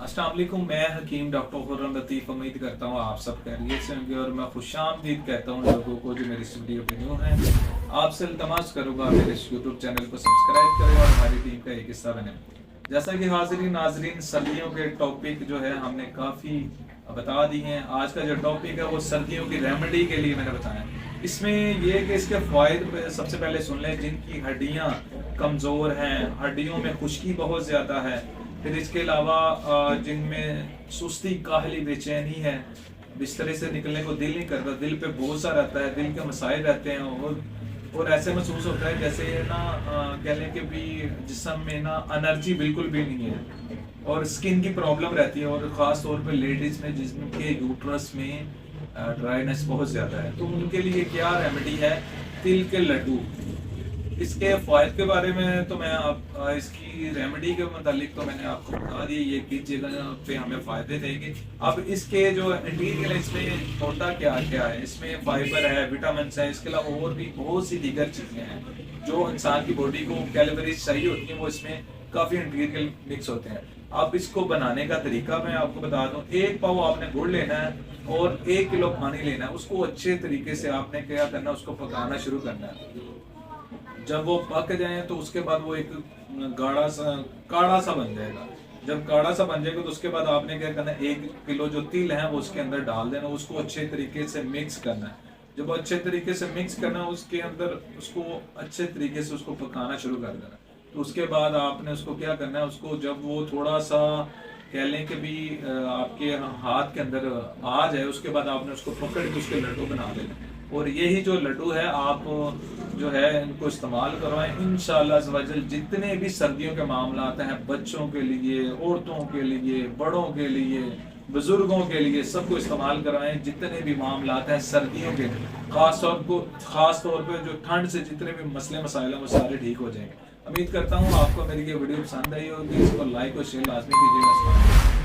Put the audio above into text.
अस्सलाम वालेकुम। मैं हकीम डॉक्टर खुर्रम लतीफ़ उम्मीद करता हूँ आप सब खैरियत से होंगे और मैं खुशामदीद कहता हूँ लोगों को जो मेरी इस वीडियो पे न्यू हैं। आपसे इल्तमास करूँगा मेरे इस यूट्यूब चैनल को सब्सक्राइब करें और हमारी टीम का एक हिस्सा बने। जैसा कि हाज़रीन नाज़रीन सर्दियों के टॉपिक जो है हमने काफ़ी बता दी हैं। आज का जो टॉपिक है वो सर्दियों की रेमेडी के लिए मैंने बताया। इसमें ये है कि इसके फ़ायदे सबसे पहले सुन लें। जिनकी हड्डियाँ कमज़ोर हैं, हड्डियों में खुश्की बहुत ज़्यादा है, फिर इसके अलावा जिनमें सुस्ती, काहली, बेचैनी है, बिस्तरे से निकलने को दिल नहीं करता, दिल पे बोझ सा रहता है, दिल के मसाइल रहते हैं और ऐसे महसूस होता है जैसे ना कह लें कि भी जिस्म में ना एनर्जी बिल्कुल भी नहीं है और स्किन की प्रॉब्लम रहती है और ख़ास तौर पे लेडीज़ में जिनके यूट्रस में ड्राइनेस बहुत ज़्यादा है, तो उनके लिए क्या रेमेडी है? तिल के लड्डू। इसके फ़ायदे के बारे में तो मैं आप इसकी रेमेडी के मुतालिक तो मैंने आपको बता दिया, ये किस जगह पे हमें फ़ायदे देंगे। अब इसके जो इंटीरियर है इसमें होता क्या क्या है, इसमें फाइबर है, विटामिन है, इसके अलावा और भी बहुत सी दीगर चीज़ें हैं जो इंसान की बॉडी को कैलोरीज चाहिए होती हैं, वो इसमें काफ़ी इंटीरियर मिक्स होते हैं। अब इसको बनाने का तरीका मैं आपको बता दूं। 1 पाव आपने गुड़ लेना है और 1 किलो पानी लेना है। उसको अच्छे तरीके से आपने क्या करना है, उसको पकाना शुरू करना है। जब वो पक जाए तो उसके बाद वो एक काढ़ा सा बन जाएगा। जब काढ़ा सा बन जाएगा तो उसके बाद आपने क्या करना है, 1 किलो जो तिल है वो उसके अंदर डाल देना, उसको अच्छे तरीके से मिक्स करना है। जब अच्छे तरीके से मिक्स करना है उसके अंदर उसको अच्छे तरीके से उसको पकाना शुरू कर देना। तो उसके बाद आपने उसको क्या करना है, उसको जब वो थोड़ा सा कह लें कि भी आपके हाथ के अंदर आ जाए, उसके बाद आपने उसको पकड़ के उसके लड्डू बना लेना। और यही जो लड्डू है आप जो है इनको इस्तेमाल करवाएं इंशाअल्लाह अज़्ज़-व-जल। जितने भी सर्दियों के मामला आते हैं, बच्चों के लिए, औरतों के लिए, बड़ों के लिए, बुजुर्गों के लिए, सबको इस्तेमाल करवाएं। जितने भी मामला आते हैं सर्दियों के, खास तौर पर जो ठंड से जितने भी मसले मसाइल हैं वो सारे ठीक हो जाएंगे। उम्मीद करता हूँ आपको मेरी ये वीडियो पसंद आई होगी। इसको लाइक और शेयर लाजमी कीजिएगा।